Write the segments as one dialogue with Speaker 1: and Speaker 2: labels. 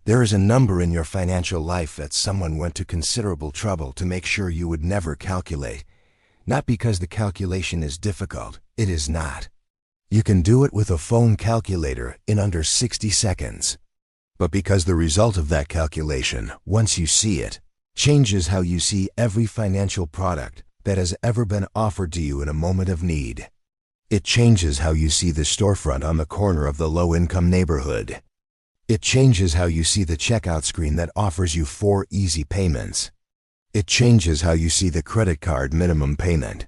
Speaker 1: There is a number in your financial life that someone went to considerable trouble to make sure you would never calculate. Not because the calculation is difficult, it is not. You can do it with a phone calculator in under 60 seconds. But because the result of that calculation, once you see it, changes how you see every financial product that has ever been offered to you in a moment of need. It changes how you see the storefront on the corner of the low-income neighborhood. It changes how you see the checkout screen that offers you 4 easy payments. It changes how you see the credit card minimum payment.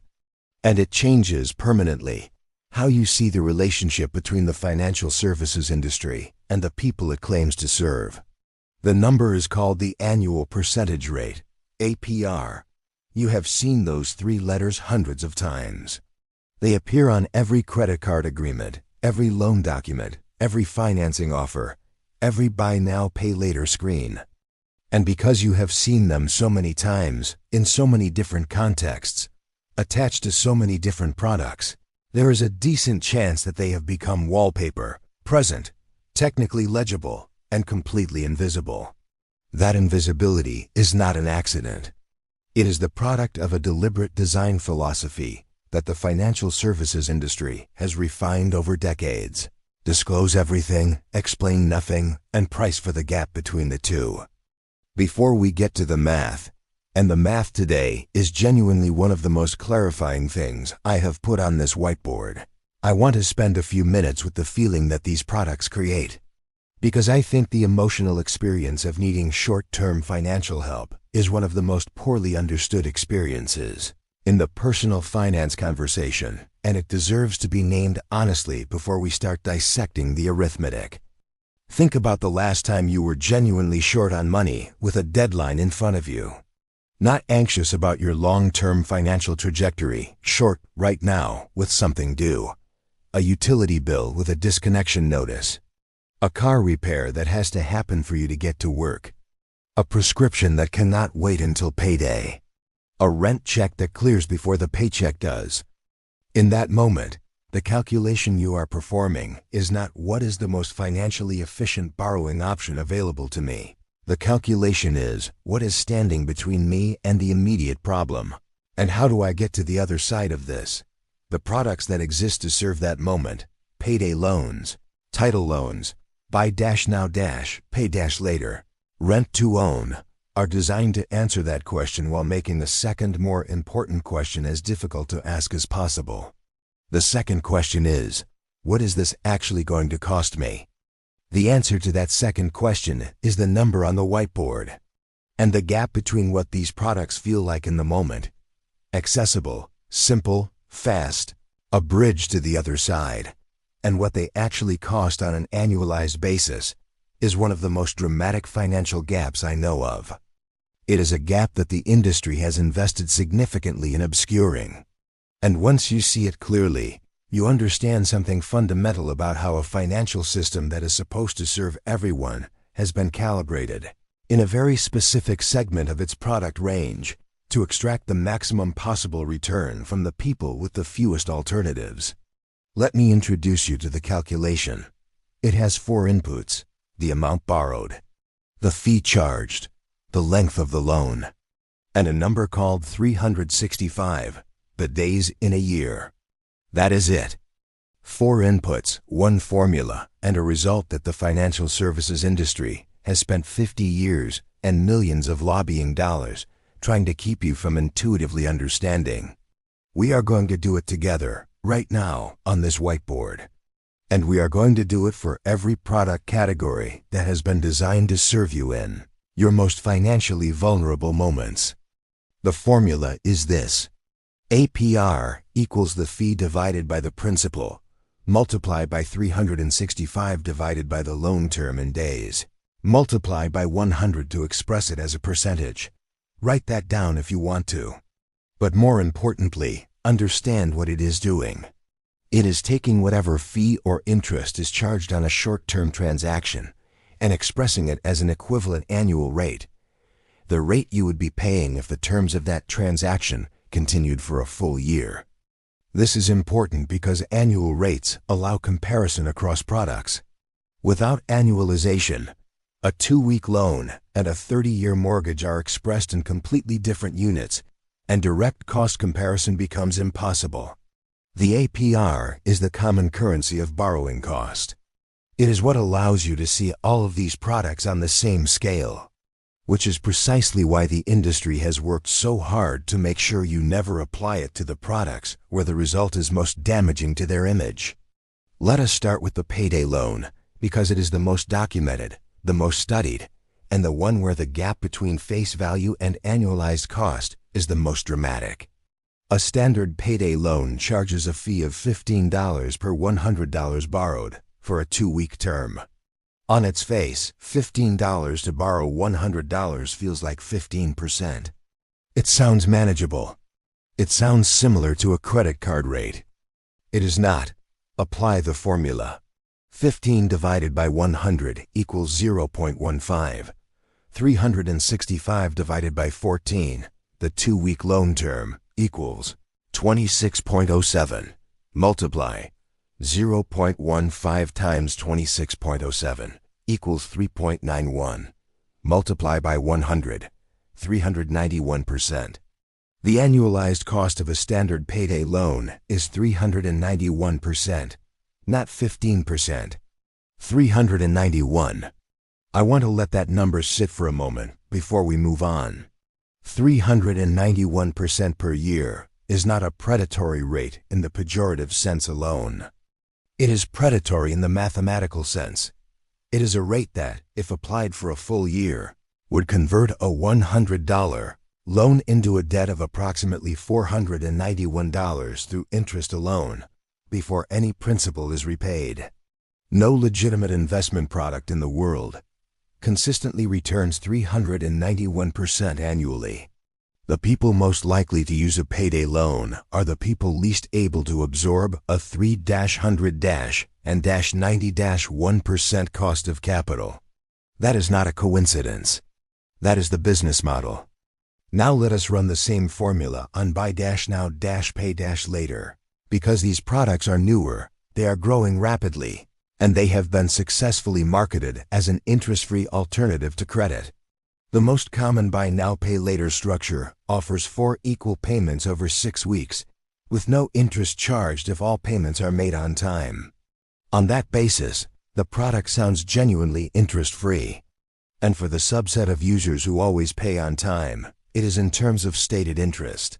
Speaker 1: And it changes permanently how you see the relationship between the financial services industry and the people it claims to serve. The number is called the annual percentage rate, APR. You have seen those 3 letters hundreds of times. They appear on every credit card agreement, every loan document, every financing offer, every buy now, pay later screen. And because you have seen them so many times, in so many different contexts, attached to so many different products, there is a decent chance that they have become wallpaper, present, technically legible, and completely invisible. That invisibility is not an accident. It is the product of a deliberate design philosophy that the financial services industry has refined over decades. Disclose everything, explain nothing, and price for the gap between the two. Before we get to the math, and the math today is genuinely one of the most clarifying things I have put on this whiteboard, I want to spend a few minutes with the feeling that these products create. Because I think the emotional experience of needing short-term financial help is one of the most poorly understood experiences in the personal finance conversation, and it deserves to be named honestly before we start dissecting the arithmetic. Think about the last time you were genuinely short on money with a deadline in front of you. Not anxious about your long-term financial trajectory, short right now with something due. A utility bill with a disconnection notice. A car repair that has to happen for you to get to work. A prescription that cannot wait until payday. A rent check that clears before the paycheck does. In that moment, the calculation you are performing is not what is the most financially efficient borrowing option available to me. The calculation is what is standing between me and the immediate problem. And how do I get to the other side of this? The products that exist to serve that moment, payday loans, title loans, buy now pay later, rent to own, are designed to answer that question while making the second more important question as difficult to ask as possible. The second question is, what is this actually going to cost me? The answer to that second question is the number on the whiteboard. And the gap between what these products feel like in the moment, accessible, simple, fast, a bridge to the other side, and what they actually cost on an annualized basis, is one of the most dramatic financial gaps I know of. It is a gap that the industry has invested significantly in obscuring. And once you see it clearly, you understand something fundamental about how a financial system that is supposed to serve everyone has been calibrated, in a very specific segment of its product range, to extract the maximum possible return from the people with the fewest alternatives. Let me introduce you to the calculation. It has 4 inputs: the amount borrowed, the fee charged, the length of the loan, and a number called 365, the days in a year. That is it. 4 inputs, 1 formula, and a result that the financial services industry has spent 50 years and millions of lobbying dollars trying to keep you from intuitively understanding. We are going to do it together, right now, on this whiteboard. And we are going to do it for every product category that has been designed to serve you in your most financially vulnerable moments. The formula is this: APR equals the fee divided by the principal, multiply by 365 divided by the loan term in days, multiply by 100 to express it as a percentage. Write that down if you want to. But more importantly, understand what it is doing. It is taking whatever fee or interest is charged on a short-term transaction and expressing it as an equivalent annual rate, the rate you would be paying if the terms of that transaction continued for a full year. This is important because annual rates allow comparison across products. Without annualization, A 2-week loan and a 30-year mortgage are expressed in completely different units, and direct cost comparison becomes impossible. The APR is the common currency of borrowing cost. It is what allows you to see all of these products on the same scale, which is precisely why the industry has worked so hard to make sure you never apply it to the products where the result is most damaging to their image. Let us start with the payday loan, because it is the most documented, the most studied, and the one where the gap between face value and annualized cost is the most dramatic. A standard payday loan charges a fee of $15 per $100 borrowed for a 2-week term. On its face, $15 to borrow $100 feels like 15%. It sounds manageable. It sounds similar to a credit card rate. It is not. Apply the formula. 15 divided by 100 equals 0.15. 365 divided by 14, the 2-week loan term, equals 26.07. Multiply 0.15 times 26.07 equals 3.91. Multiply by 100, 391%. The annualized cost of a standard payday loan is 391%, not 15%. 391. I want to let that number sit for a moment before we move on. 391% per year is not a predatory rate in the pejorative sense alone. It is predatory in the mathematical sense. It is a rate that, if applied for a full year, would convert a $100 loan into a debt of approximately $491 through interest alone, before any principal is repaid. No legitimate investment product in the world consistently returns 391% annually. The people most likely to use a payday loan are the people least able to absorb a 3-100- and -90-1% cost of capital. That is not a coincidence. That is the business model. Now let us run the same formula on buy-now-pay-later. Because these products are newer, they are growing rapidly, and they have been successfully marketed as an interest-free alternative to credit. The most common buy now pay later structure offers 4 equal payments over 6 weeks, with no interest charged if all payments are made on time. On that basis, the product sounds genuinely interest-free. And for the subset of users who always pay on time, it is in terms of stated interest.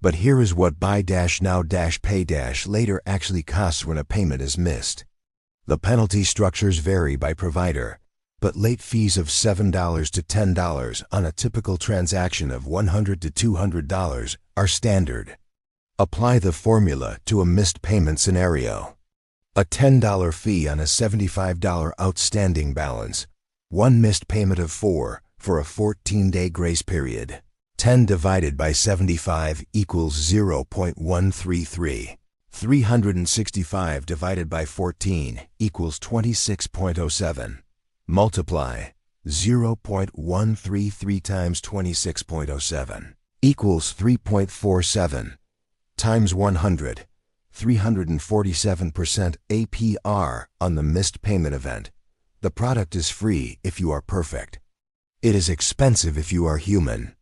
Speaker 1: But here is what buy-now-pay-later actually costs when a payment is missed. The penalty structures vary by provider, but late fees of $7 to $10 on a typical transaction of $100 to $200 are standard. Apply the formula to a missed payment scenario. A $10 fee on a $75 outstanding balance, 1 missed payment of 4 for a 14-day grace period. 10 divided by 75 equals 0.133. 365 divided by 14 equals 26.07. Multiply 0.133 times 26.07 equals 3.47 times 100, 347% APR on the missed payment event. The product is free if you are perfect. It is expensive if you are human.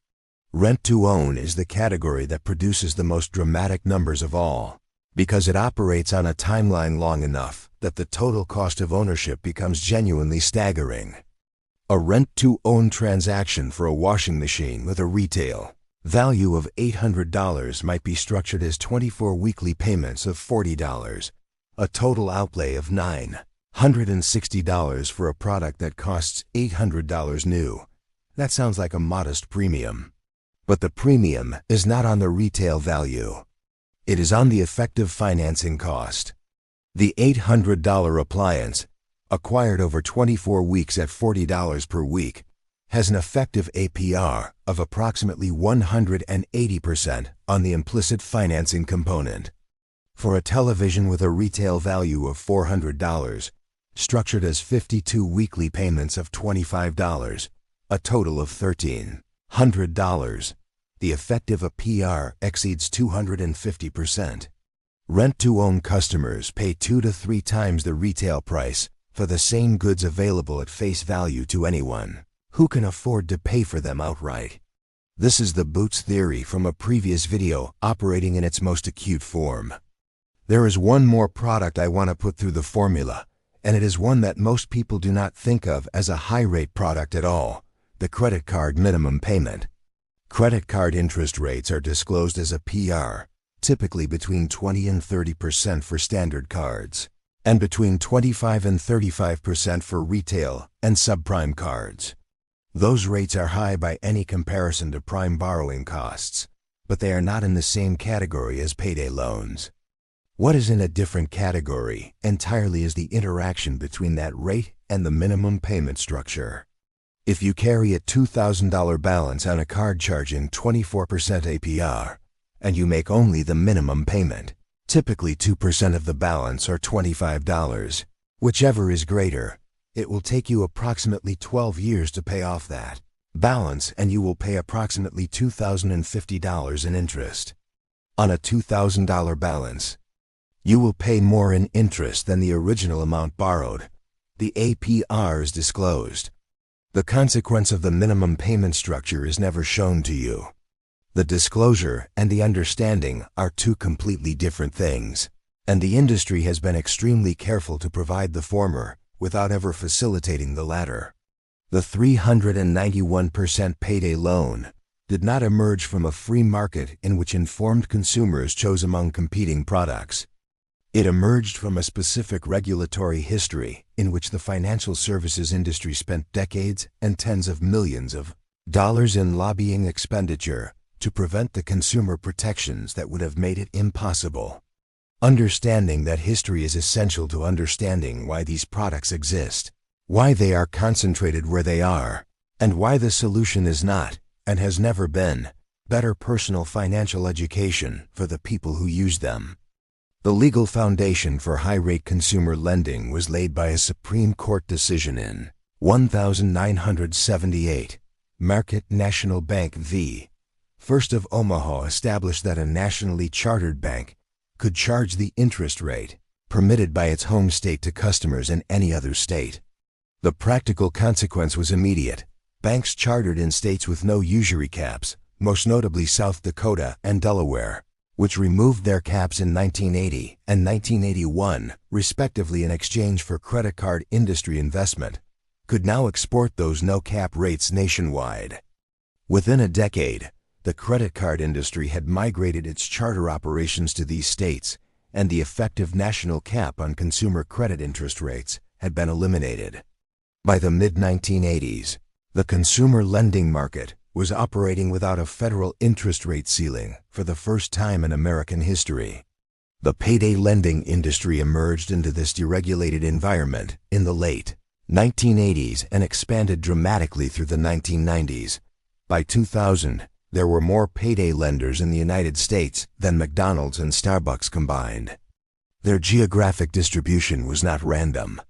Speaker 1: Rent to own is the category that produces the most dramatic numbers of all, because it operates on a timeline long enough that the total cost of ownership becomes genuinely staggering. A rent-to-own transaction for a washing machine with a retail value of $800 might be structured as 24 weekly payments of $40, a total outlay of $960 for a product that costs $800 new. That sounds like a modest premium. But the premium is not on the retail value. It is on the effective financing cost. The $800 appliance, acquired over 24 weeks at $40 per week, has an effective APR of approximately 180% on the implicit financing component. For a television with a retail value of $400, structured as 52 weekly payments of $25, a total of $1,300, the effective APR exceeds 250%. Rent-to-own customers pay 2 to 3 times the retail price for the same goods available at face value to anyone who can afford to pay for them outright. This is the boots theory from a previous video operating in its most acute form. There is one more product I want to put through the formula, and it is one that most people do not think of as a high-rate product at all: the credit card minimum payment. Credit card interest rates are disclosed as a PR, typically between 20 and 30% for standard cards, and between 25 and 35% for retail and subprime cards. Those rates are high by any comparison to prime borrowing costs, but they are not in the same category as payday loans. What is in a different category entirely is the interaction between that rate and the minimum payment structure. If you carry a $2,000 balance on a card charging 24% APR, and you make only the minimum payment, typically 2% of the balance or $25, whichever is greater, it will take you approximately 12 years to pay off that balance, and you will pay approximately $2,050 in interest. On a $2,000 balance, you will pay more in interest than the original amount borrowed. The APR is disclosed. The consequence of the minimum payment structure is never shown to you. The disclosure and the understanding are two completely different things, and the industry has been extremely careful to provide the former without ever facilitating the latter. The 391% payday loan did not emerge from a free market in which informed consumers chose among competing products. It emerged from a specific regulatory history in which the financial services industry spent decades and tens of millions of dollars in lobbying expenditure to prevent the consumer protections that would have made it impossible. Understanding that history is essential to understanding why these products exist, why they are concentrated where they are, and why the solution is not, and has never been, better personal financial education for the people who use them. The legal foundation for high-rate consumer lending was laid by a Supreme Court decision in 1978. Marquette National Bank v. First of Omaha established that a nationally chartered bank could charge the interest rate permitted by its home state to customers in any other state. The practical consequence was immediate. Banks chartered in states with no usury caps, most notably South Dakota and Delaware, which removed their caps in 1980 and 1981, respectively, in exchange for credit card industry investment, could now export those no-cap rates nationwide. Within a decade, the credit card industry had migrated its charter operations to these states, and the effective national cap on consumer credit interest rates had been eliminated. By the mid-1980s, the consumer lending market was operating without a federal interest rate ceiling for the first time in American history. The payday lending industry emerged into this deregulated environment in the late 1980s and expanded dramatically through the 1990s. By 2000, there were more payday lenders in the United States than McDonald's and Starbucks combined. Their geographic distribution was not random.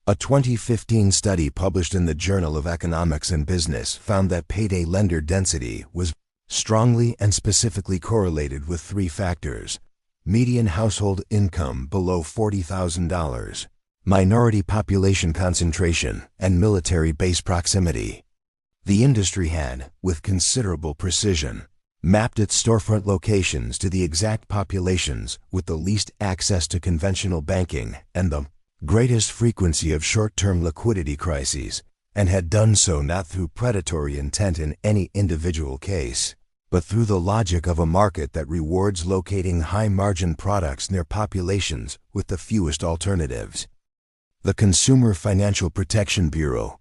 Speaker 1: A 2015 study published in the Journal of Economics and Business found that payday lender density was strongly and specifically correlated with three factors: median household income below $40,000, minority population concentration, and military base proximity. The industry had, with considerable precision, mapped its storefront locations to the exact populations with the least access to conventional banking and the greatest frequency of short-term liquidity crises, and had done so not through predatory intent in any individual case, but through the logic of a market that rewards locating high-margin products near populations with the fewest alternatives. The Consumer Financial Protection Bureau,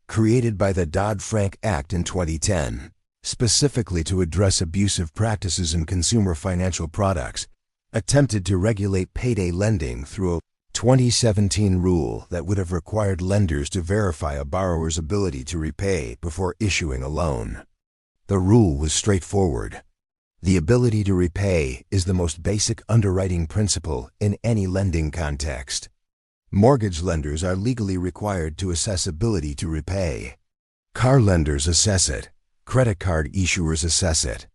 Speaker 1: created by the Dodd-Frank Act in 2010, specifically to address abusive practices in consumer financial products, attempted to regulate payday lending through a 2017 rule that would have required lenders to verify a borrower's ability to repay before issuing a loan. The rule was straightforward. The ability to repay is the most basic underwriting principle in any lending context. Mortgage lenders are legally required to assess ability to repay. Car lenders assess it. Credit card issuers assess it.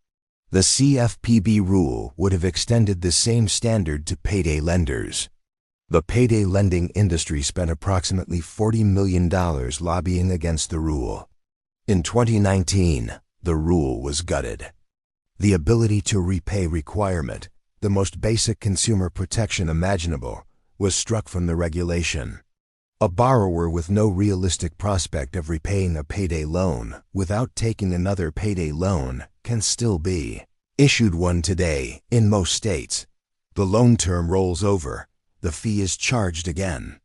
Speaker 1: The CFPB rule would have extended the same standard to payday lenders. The payday lending industry spent approximately $40 million lobbying against the rule. In 2019, the rule was gutted. The ability-to-repay requirement, the most basic consumer protection imaginable, was struck from the regulation. A borrower with no realistic prospect of repaying a payday loan without taking another payday loan can still be issued one today in most states. The loan term rolls over. The fee is charged again.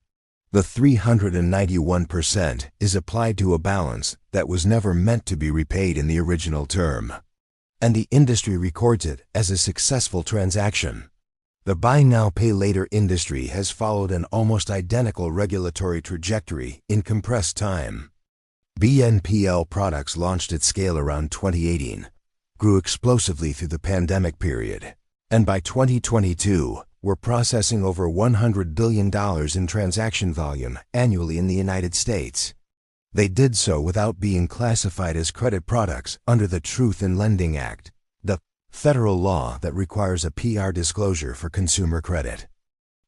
Speaker 1: The 391% is applied to a balance that was never meant to be repaid in the original term. And the industry records it as a successful transaction. The buy now, pay later industry has followed an almost identical regulatory trajectory in compressed time. BNPL products launched at scale around 2018, grew explosively through the pandemic period, and by 2022, were processing over $100 billion in transaction volume annually in the United States. They did so without being classified as credit products under the Truth in Lending Act, the federal law that requires a PR disclosure for consumer credit.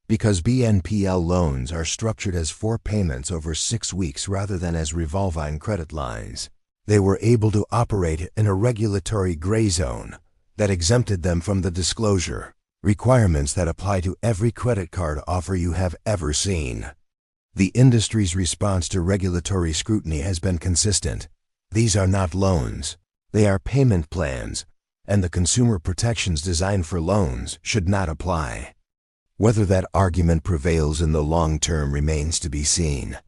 Speaker 1: Because BNPL loans are structured as 4 payments over 6 weeks rather than as revolving credit lines, they were able to operate in a regulatory gray zone that exempted them from the disclosure requirements that apply to every credit card offer you have ever seen. The industry's response to regulatory scrutiny has been consistent. These are not loans. They are payment plans, and the consumer protections designed for loans should not apply. Whether that argument prevails in the long term remains to be seen.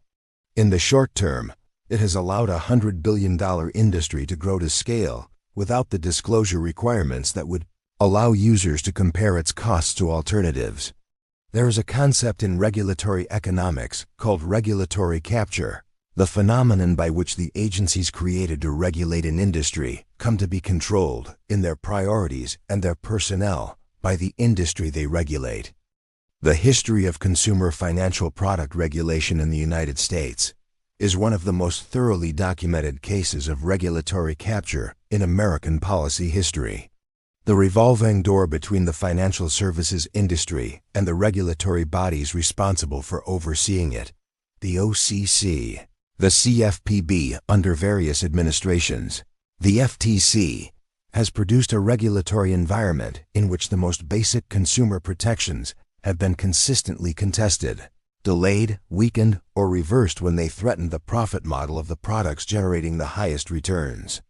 Speaker 1: In the short term, it has allowed a $100 billion industry to grow to scale without the disclosure requirements that would allow users to compare its costs to alternatives. There is a concept in regulatory economics called regulatory capture, the phenomenon by which the agencies created to regulate an industry come to be controlled in their priorities and their personnel by the industry they regulate. The history of consumer financial product regulation in the United States is one of the most thoroughly documented cases of regulatory capture in American policy history. The revolving door between the financial services industry and the regulatory bodies responsible for overseeing it, the OCC, the CFPB under various administrations, the FTC, has produced a regulatory environment in which the most basic consumer protections have been consistently contested, delayed, weakened, or reversed when they threatened the profit model of the products generating the highest returns.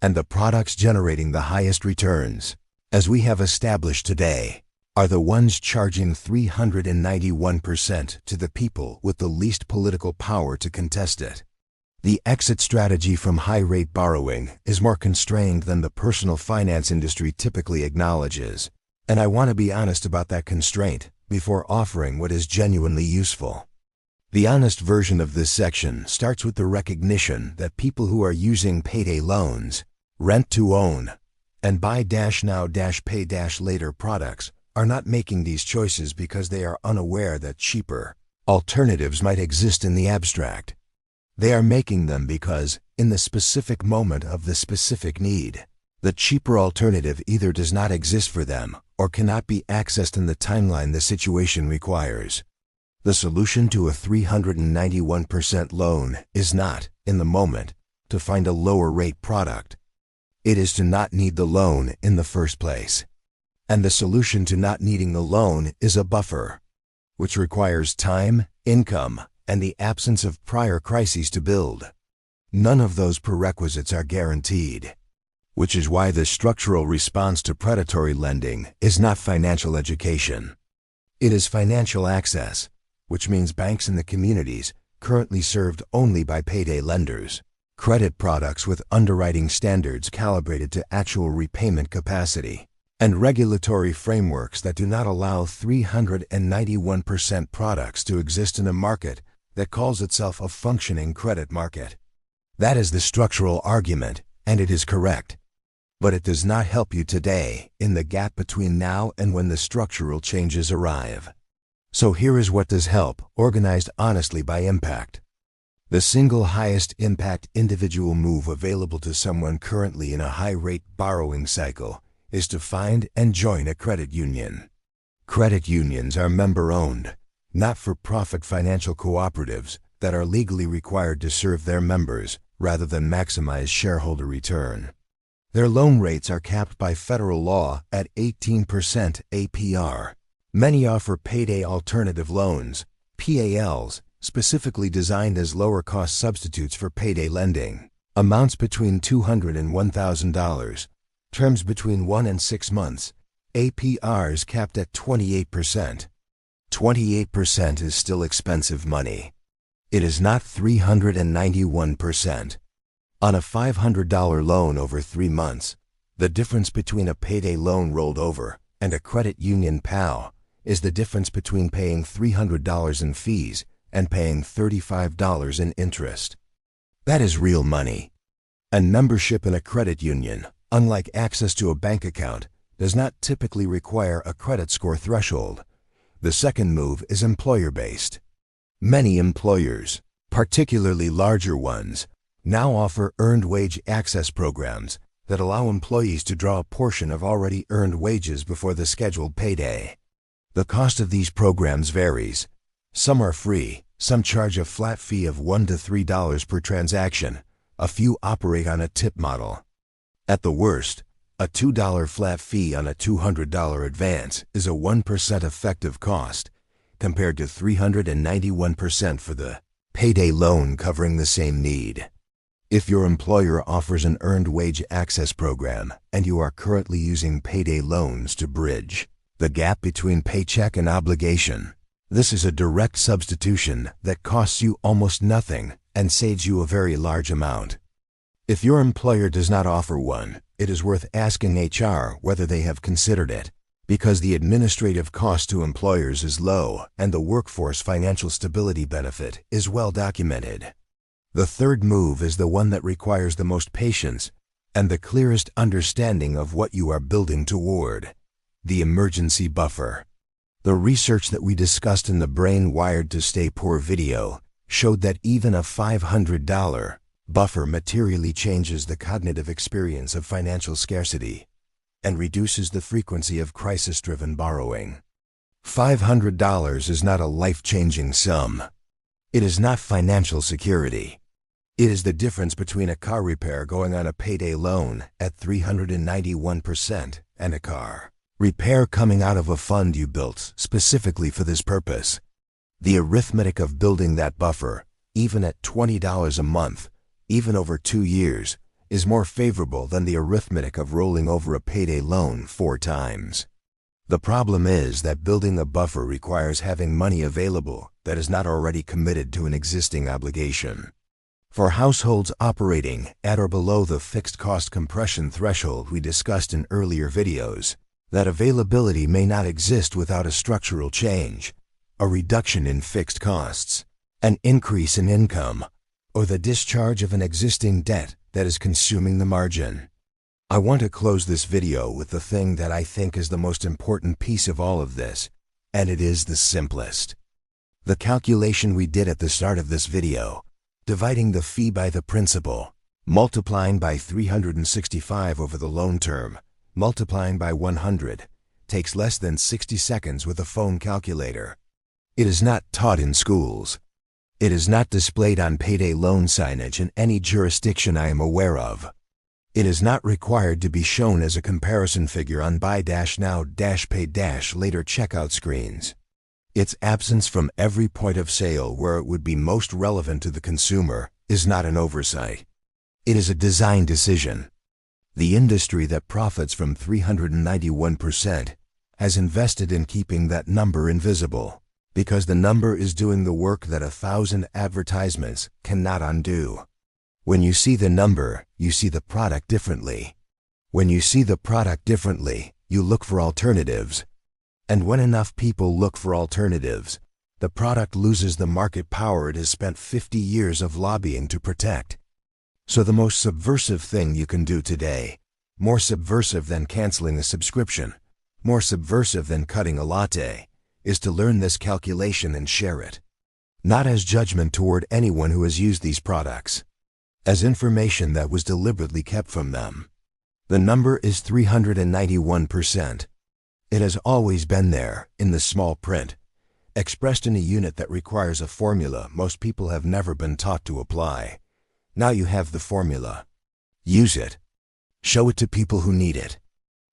Speaker 1: And the products generating the highest returns, as we have established today, are the ones charging 391% to the people with the least political power to contest it. The exit strategy from high-rate borrowing is more constrained than the personal finance industry typically acknowledges, and I want to be honest about that constraint before offering what is genuinely useful. The honest version of this section starts with the recognition that people who are using payday loans, rent-to-own, and buy-now-pay-later products are not making these choices because they are unaware that cheaper alternatives might exist in the abstract. They are making them because, in the specific moment of the specific need, the cheaper alternative either does not exist for them or cannot be accessed in the timeline the situation requires. The solution to a 391% loan is not, in the moment, to find a lower rate product. It is to not need the loan in the first place. And the solution to not needing the loan is a buffer, which requires time, income, and the absence of prior crises to build. None of those prerequisites are guaranteed, which is why the structural response to predatory lending is not financial education. It is financial access, which means banks in the communities currently served only by payday lenders, credit products with underwriting standards calibrated to actual repayment capacity, and regulatory frameworks that do not allow 391% products to exist in a market that calls itself a functioning credit market. That is the structural argument, and it is correct. But it does not help you today in the gap between now and when the structural changes arrive. So here is what does help, organized honestly by impact. The single highest impact individual move available to someone currently in a high-rate borrowing cycle is to find and join a credit union. Credit unions are member-owned, not-for-profit financial cooperatives that are legally required to serve their members rather than maximize shareholder return. Their loan rates are capped by federal law at 18% APR. Many offer payday alternative loans, PALs, specifically designed as lower-cost substitutes for payday lending. Amounts between $200 and $1,000. Terms between 1 and 6 months. APRs capped at 28%. 28% is still expensive money. It is not 391%. On a $500 loan over 3 months, the difference between a payday loan rolled over and a credit union PAL is the difference between paying $300 in fees and paying $35 in interest. That is real money. And membership in a credit union, unlike access to a bank account, does not typically require a credit score threshold. The second move is employer-based. Many employers, particularly larger ones, now offer earned wage access programs that allow employees to draw a portion of already earned wages before the scheduled payday. The cost of these programs varies. Some are free, some charge a flat fee of $1 to $3 per transaction. A few operate on a tip model. At the worst, a $2 flat fee on a $200 advance is a 1% effective cost, compared to 391% for the payday loan covering the same need. If your employer offers an earned wage access program and you are currently using payday loans to bridge the gap between paycheck and obligation, this is a direct substitution that costs you almost nothing and saves you a very large amount. If your employer does not offer one, it is worth asking HR whether they have considered it, because the administrative cost to employers is low and the workforce financial stability benefit is well documented. The third move is the one that requires the most patience and the clearest understanding of what you are building toward: the emergency buffer. The research that we discussed in the Brain Wired to Stay Poor video showed that even a $500 buffer materially changes the cognitive experience of financial scarcity and reduces the frequency of crisis-driven borrowing. $500 is not a life-changing sum. It is not financial security. It is the difference between a car repair going on a payday loan at 391% and a car repair coming out of a fund you built specifically for this purpose. The arithmetic of building that buffer, even at $20 a month, even over 2 years, is more favorable than the arithmetic of rolling over a payday loan 4 times. The problem is that building a buffer requires having money available that is not already committed to an existing obligation. For households operating at or below the fixed cost compression threshold we discussed in earlier videos, that availability may not exist without a structural change, a reduction in fixed costs, an increase in income, or the discharge of an existing debt that is consuming the margin. I want to close this video with the thing that I think is the most important piece of all of this, and it is the simplest. The calculation we did at the start of this video, dividing the fee by the principal, multiplying by 365 over the loan term, multiplying by 100, takes less than 60 seconds with a phone calculator. It is not taught in schools. It is not displayed on payday loan signage in any jurisdiction I am aware of. It is not required to be shown as a comparison figure on buy-now-pay-later checkout screens. Its absence from every point of sale where it would be most relevant to the consumer is not an oversight. It is a design decision. The industry that profits from 391% has invested in keeping that number invisible, because the number is doing the work that 1,000 advertisements cannot undo. When you see the number, you see the product differently. When you see the product differently, you look for alternatives. And when enough people look for alternatives, the product loses the market power it has spent 50 years of lobbying to protect. So the most subversive thing you can do today, more subversive than canceling a subscription, more subversive than cutting a latte, is to learn this calculation and share it. Not as judgment toward anyone who has used these products, as information that was deliberately kept from them. The number is 391%. It has always been there, in the small print, expressed in a unit that requires a formula most people have never been taught to apply. Now you have the formula. Use it. Show it to people who need it.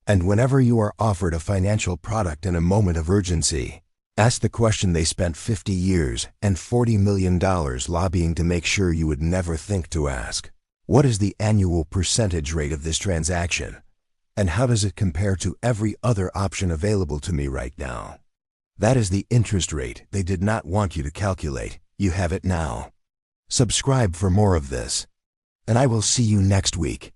Speaker 1: And whenever you are offered a financial product in a moment of urgency, ask the question they spent 50 years and $40 million lobbying to make sure you would never think to ask. What is the annual percentage rate of this transaction? And how does it compare to every other option available to me right now? That is the interest rate they did not want you to calculate. You have it now. Subscribe for more of this, and I will see you next week.